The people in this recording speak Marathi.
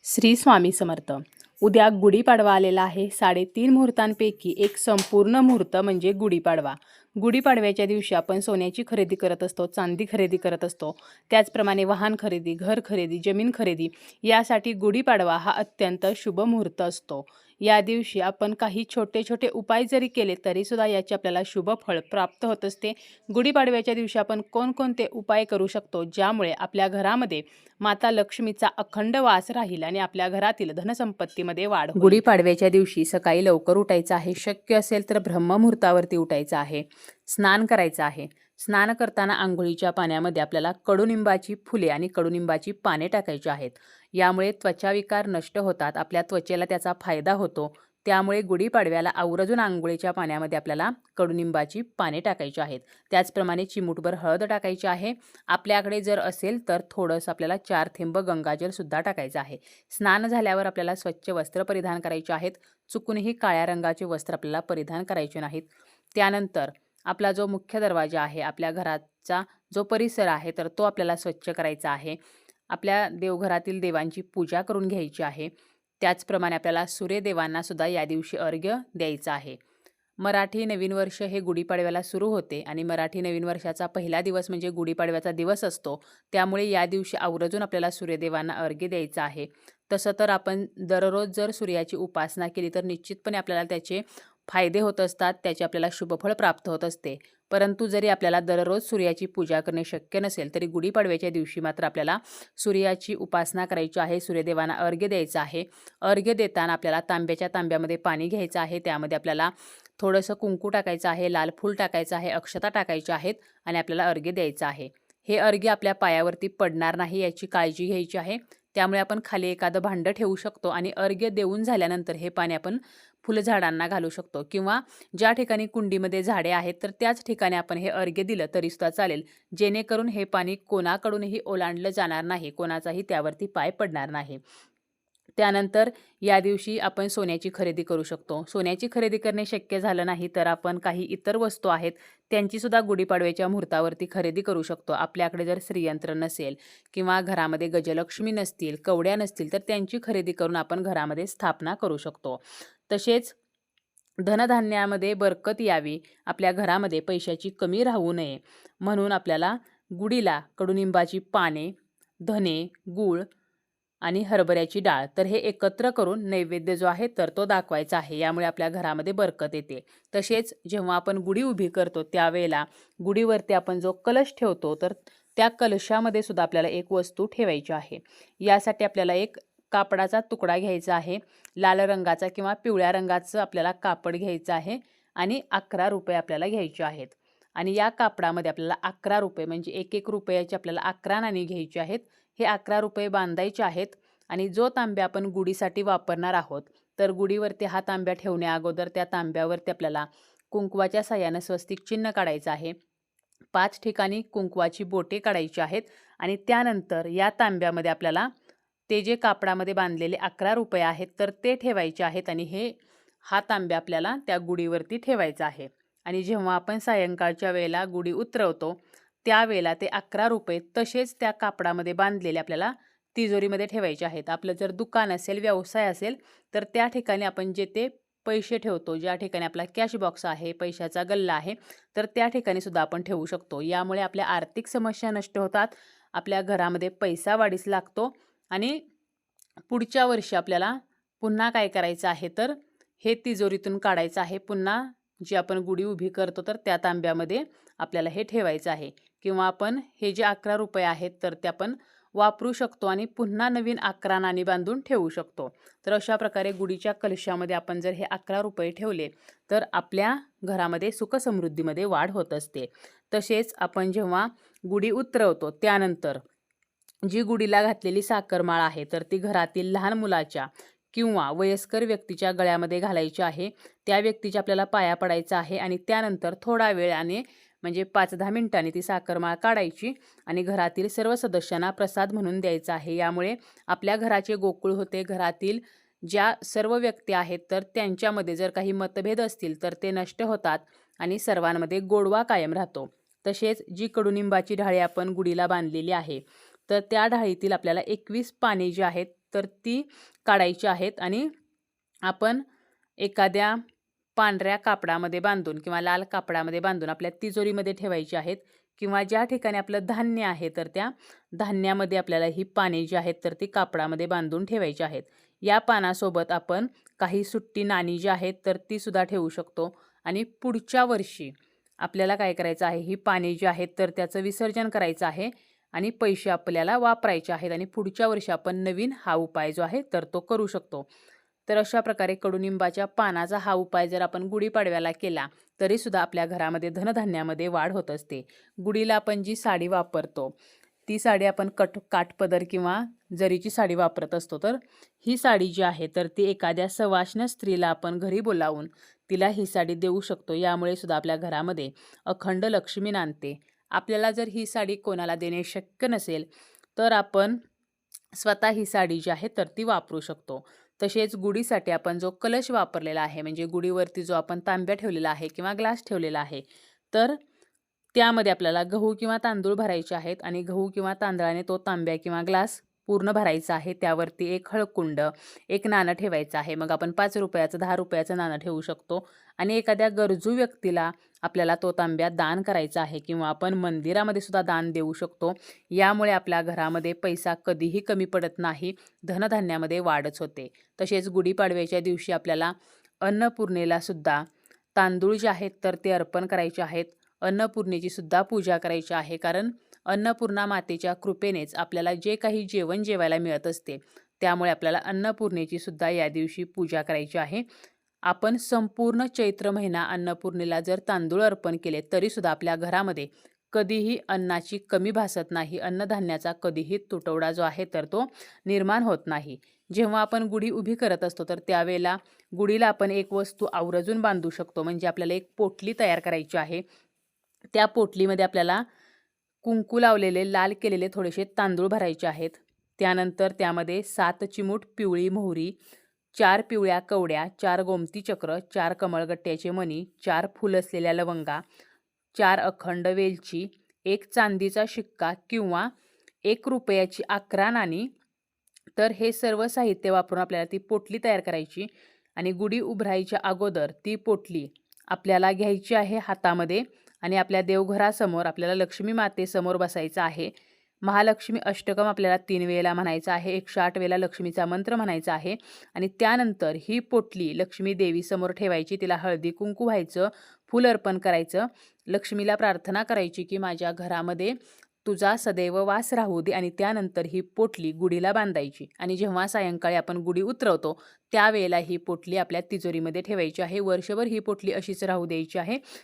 श्री स्वामी समर्थ. उद्या गुढीपाडवा आलेला आहे. 3.5 मुहूर्तांपैकी एक संपूर्ण मुहूर्त म्हणजे गुढीपाडवा. गुढीपाडव्याच्या दिवशी आपण सोन्याची खरेदी करत असतो, चांदी खरेदी करत असतो. त्याचप्रमाणे वाहन खरेदी, घर खरेदी, जमीन खरेदी यासाठी गुढीपाडवा हा अत्यंत शुभ मुहूर्त असतो. या दिवशी आपण काही छोटे छोटे उपाय जरी केले तरीसुद्धा याचे आपल्याला शुभ फळ प्राप्त होत असते. गुढीपाडव्याच्या दिवशी आपण कोणकोणते उपाय करू शकतो ज्यामुळे आपल्या घरामध्ये माता लक्ष्मीचा अखंड वास राहील आणि आपल्या घरातील धनसंपत्तीमध्ये वाढ होईल. गुढीपाडव्याच्या दिवशी सकाळी लवकर उठायचं आहे. शक्य असेल तर ब्रह्ममुहूर्तावरती उठायचं आहे. स्नान करायचं आहे. स्नान करताना आंघोळीच्या पाण्यामध्ये आपल्याला कडुनिंबाची फुले आणि कडुनिंबाची पाने टाकायची आहेत. यामुळे त्वचाविकार नष्ट होतात. आपल्या त्वचेला त्याचा फायदा होतो. त्यामुळे गुढीपाडव्याला आवर्जून आंघोळीच्या पाण्यामध्ये आपल्याला कडुनिंबाची पाने टाकायची आहेत. त्याचप्रमाणे चिमूटभर हळद टाकायची आहे. आपल्याकडे जर असेल तर थोडंसं आपल्याला 4 थेंब गंगाजलसुद्धा टाकायचं आहे. स्नान झाल्यावर आपल्याला स्वच्छ वस्त्र परिधान करायचे आहेत. चुकूनही काळ्या रंगाचे वस्त्र आपल्याला परिधान करायचे नाहीत. त्यानंतर आपला जो मुख्य दरवाजा आहे, आपल्या घराचा जो परिसर आहे तर तो आपल्याला स्वच्छ करायचा आहे. आपल्या देवघरातील देवांची पूजा करून घ्यायची आहे. त्याचप्रमाणे आपल्याला सूर्यदेवांना सुद्धा या दिवशी अर्घ्य द्यायचं आहे. मराठी नवीन वर्ष हे गुढीपाडव्याला सुरू होते आणि मराठी नवीन वर्षाचा पहिला दिवस म्हणजे गुढीपाडव्याचा दिवस असतो. त्यामुळे या दिवशी आवर्जून आपल्याला सूर्यदेवांना अर्घ्य द्यायचं आहे. तसं तर आपण दररोज जर सूर्याची उपासना केली तर निश्चितपणे आपल्याला त्याचे फायदे होत असतात, त्याचे आपल्याला शुभफळ प्राप्त होत असते. परंतु जरी आपल्याला दररोज सूर्याची पूजा करणे शक्य नसेल तरी गुढीपाडव्याच्या दिवशी मात्र आपल्याला सूर्याची उपासना करायची आहे. सूर्यदेवांना अर्घ्य द्यायचं आहे. अर्घ्य देताना आपल्याला तांब्यामध्ये पाणी घ्यायचं आहे. त्यामध्ये आपल्याला थोडंसं कुंकू टाकायचं आहे, लाल फूल टाकायचं आहे, अक्षता टाकायच्या आहेत आणि आपल्याला अर्घ्य द्यायचं आहे. हे अर्घ्य आपल्या पायावरती पडणार नाही याची काळजी घ्यायची आहे. त्यामुळे आपण खाली एखादं भांडं ठेवू शकतो आणि अर्घ्य देऊन झाल्यानंतर हे पाणी आपण फुलझाडांना घालू शकतो किंवा ज्या ठिकाणी कुंडीमध्ये झाडे आहेत तर त्याच ठिकाणी आपण हे अर्घ्य दिलं तरीसुद्धा चालेल. जेणेकरून हे पाणी कोणाकडूनही ओलांडलं जाणार नाही, कोणाचाही त्यावरती पाय पडणार नाही. त्यानंतर या दिवशी आपण सोन्याची खरेदी करू शकतो. सोन्याची खरेदी करणे शक्य झालं नाही तर आपण काही इतर वस्तू आहेत त्यांचीसुद्धा गुढीपाडव्याच्या मुहूर्तावरती खरेदी करू शकतो. आपल्याकडे जर श्रीयंत्र नसेल किंवा घरामध्ये गजलक्ष्मी नसतील, कवड्या नसतील तर त्यांची खरेदी करून आपण घरामध्ये स्थापना करू शकतो. तसेच धनधान्यामध्ये बरकत यावी, आपल्या घरामध्ये पैशाची कमी राहू नये म्हणून आपल्याला गुढीला कडुनिंबाची पाने, धने, गूळ आणि हरभऱ्याची डाळ तर हे एकत्र करून नैवेद्य जो आहे तर तो दाखवायचा आहे. यामुळे आपल्या घरामध्ये बरकत येते. तसेच जेव्हा आपण गुढी उभी करतो त्यावेळेला गुढीवरती आपण जो कलश ठेवतो तर त्या कलशामध्ये सुद्धा आपल्याला एक वस्तू ठेवायची आहे. यासाठी आपल्याला एक कापडाचा तुकडा घ्यायचा आहे. लाल रंगाचा किंवा पिवळ्या रंगाचं आपल्याला कापड घ्यायचं आहे आणि 11 रुपये आपल्याला घ्यायचे आहेत. आणि या कापडामध्ये आपल्याला 11 रुपये म्हणजे 1-1 रुपयाची आपल्याला 11 नाणी घ्यायची आहेत. हे 11 रुपये बांधायचे आहेत आणि जो तांब्या आपण गुढीसाठी वापरणार आहोत तर गुढीवरती हा तांब्या ठेवण्या अगोदर त्या तांब्यावरती आपल्याला कुंकवाच्या साह्यानं स्वस्तिक चिन्ह काढायचं आहे. 5 ठिकाणी कुंकवाची बोटे काढायची आहेत आणि त्यानंतर या तांब्यामध्ये आपल्याला ते जे कापडामध्ये बांधलेले 11 रुपये आहेत तर ते ठेवायचे आहेत आणि हा तांब्या आपल्याला त्या गुढीवरती ठेवायचा आहे. आणि जेव्हा आपण सायंकाळच्या वेळेला गुढी उतरवतो त्यावेळेला ते 11 रुपये तसेच त्या कापडामध्ये बांधलेले आपल्याला तिजोरीमध्ये ठेवायचे आहेत. आपलं जर दुकान असेल, व्यवसाय असेल तर त्या ठिकाणी आपण जे ते पैसे ठेवतो, ज्या ठिकाणी आपला कॅश बॉक्स आहे, पैशाचा गल्ला आहे तर त्या ठिकाणी सुद्धा आपण ठेवू शकतो. यामुळे आपल्या आर्थिक समस्या नष्ट होतात, आपल्या घरामध्ये पैसा वाढीस लागतो आणि पुढच्या वर्षी आपल्याला पुन्हा काय करायचं आहे तर हे तिजोरीतून काढायचं आहे. पुन्हा जी आपण गुढी उभी करतो तर त्या तांब्यामध्ये आपल्याला हे ठेवायचं आहे किंवा आपण हे जे 11 रुपये आहेत तर ते आपण वापरू शकतो आणि पुन्हा नवीन 11 नाणी बांधून ठेवू शकतो. तर अशा प्रकारे गुढीच्या कलशामध्ये आपण जर हे 11 रुपये ठेवले तर आपल्या घरामध्ये सुखसमृद्धीमध्ये वाढ होत असते. तसेच आपण जेव्हा गुढी उतरवतो त्यानंतर जी गुढीला घातलेली साखरमाळ आहे तर ती घरातील लहान मुलाच्या किंवा वयस्कर व्यक्तीच्या गळ्यामध्ये घालायची आहे. त्या व्यक्तीच्या आपल्याला पाया पडायचं आहे आणि त्यानंतर थोडा वेळाने म्हणजे 5-10 मिनिटांनी ती साखरमाळ काढायची आणि घरातील सर्व सदस्यांना प्रसाद म्हणून द्यायचा आहे. यामुळे आपल्या घराचे गोकुळ होते. घरातील ज्या सर्व व्यक्ती आहेत तर त्यांच्यामध्ये जर काही मतभेद असतील तर ते नष्ट होतात आणि सर्वांमध्ये गोडवा कायम राहतो. तसेच जी कडुनिंबाची ढाळी आपण गुढीला बांधलेली आहे तर त्या ढाळीतील आपल्याला 21 पाने जी आहेत तर ती काढायची आहेत आणि आपण एखाद्या पांढऱ्या कापडामध्ये बांधून किंवा लाल कापडामध्ये बांधून आपल्या तिजोरीमध्ये ठेवायची आहेत किंवा ज्या ठिकाणी आपलं धान्य आहे तर त्या धान्यामध्ये आपल्याला ही पाने जी आहेत तर ती कापडामध्ये बांधून ठेवायची आहेत. या पानासोबत आपण काही सुट्टी नाणी जी आहेत तर ती सुद्धा ठेवू शकतो आणि पुढच्या वर्षी आपल्याला काय करायचं आहे, ही पाने जी आहेत तर त्याचं विसर्जन करायचं आहे आणि पैसे आपल्याला वापरायचे आहेत आणि पुढच्या वर्षी आपण नवीन हा उपाय जो आहे तर तो करू शकतो. तर अशा प्रकारे कडुनिंबाच्या पानाचा हा उपाय जर आपण गुढीपाडव्याला केला तरीसुद्धा आपल्या घरामध्ये धनधान्यामध्ये वाढ होत असते. गुढीला आपण जी साडी वापरतो ती साडी आपण काठपदर किंवा जरीची साडी वापरत असतो. तर ही साडी जी आहे तर ती एखाद्या सवाष्ण स्त्रीला आपण घरी बोलावून तिला ही साडी देऊ शकतो. यामुळे सुद्धा आपल्या घरामध्ये अखंड लक्ष्मी नांदते. आपल्याला जर ही साडी कोणाला देणे शक्य नसेल तर आपण स्वतः ही साडी जी आहे तर ती वापरू शकतो. तसेच गुढीसाठी आपण जो कलश वापरलेला आहे म्हणजे गुढीवरती जो आपण तांब्या ठेवलेला आहे किंवा ग्लास ठेवलेला आहे तर त्यामध्ये आपल्याला गहू किंवा तांदूळ भरायचे आहेत आणि गहू किंवा तांदळाने तो तांब्या किंवा ग्लास पूर्ण भरायचा आहे. त्यावरती एक हळकुंड, एक नाणं ठेवायचं आहे. मग आपण 5 रुपयाचं 10 रुपयाचं नाणं ठेवू शकतो आणि एखाद्या गरजू व्यक्तीला आपल्याला तो तांब्या दान करायचा आहे किंवा आपण मंदिरामध्ये सुद्धा दान देऊ शकतो. यामुळे आपल्या घरामध्ये पैसा कधीही कमी पडत नाही, धनधान्यामध्ये वाढच होते. तसेच गुढीपाडव्याच्या दिवशी आपल्याला अन्नपूर्णेला सुद्धा तांदूळ जे आहेत तर ते अर्पण करायचे आहेत. अन्नपूर्णेची सुद्धा पूजा करायची आहे कारण अन्नपूर्णा मातेच्या कृपेनेच आपल्याला जे काही जेवण जेवायला मिळत असते त्यामुळे आपल्याला अन्नपूर्णेची सुद्धा या दिवशी पूजा करायची आहे. आपण संपूर्ण चैत्र महिना अन्नपूर्णेला जर तांदूळ अर्पण केले तरीसुद्धा आपल्या घरामध्ये कधीही अन्नाची कमी भासत नाही. अन्नधान्याचा कधीही तुटवडा जो आहे तर तो निर्माण होत नाही. जेव्हा आपण गुढी उभी करत असतो तर त्यावेळेला गुढीला आपण एक वस्तू आवर्जून बांधू शकतो. म्हणजे आपल्याला एक पोटली तयार करायची आहे. त्या पोटलीमध्ये आपल्याला कुंकू लावलेले लाल केलेले थोडेसे तांदूळ भरायचे आहेत. त्यानंतर त्यामध्ये 7 चिमूट पिवळी मोहरी, 4 पिवळ्या कवड्या, 4 गोमती चक्र, 4 कमळगट्ट्याचे मणी, 4 फुल असलेल्या लवंगा, 4 अखंड वेलची, 1 चांदीचा शिक्का किंवा 1 रुपयाची 11 नाणी. तर हे सर्व साहित्य वापरून आपल्याला ती पोटली तयार करायची आणि गुढी उभारायच्या अगोदर ती पोटली आपल्याला घ्यायची आहे हातामध्ये आणि आपल्या देवघरासमोर आपल्याला लक्ष्मी मातेसमोर बसायचं आहे. महालक्ष्मी अष्टकम आपल्याला 3 वेळेला म्हणायचं आहे. 108 वेळेला लक्ष्मीचा मंत्र म्हणायचा आहे आणि त्यानंतर ही पोटली लक्ष्मी देवीसमोर ठेवायची. तिला हळदी कुंकू व्हायचं, फूल अर्पण करायचं, लक्ष्मीला प्रार्थना करायची की माझ्या घरामध्ये तुझा सदैव वास राहू दे आणि त्यानंतर ही पोटली गुढीला बांधायची आणि जेव्हा सायंकाळी आपण गुढी उतरवतो त्यावेळेला ही पोटली आपल्या तिजोरीमध्ये ठेवायची आहे. वर्षभर ही पोटली अशीच राहू द्यायची आहे.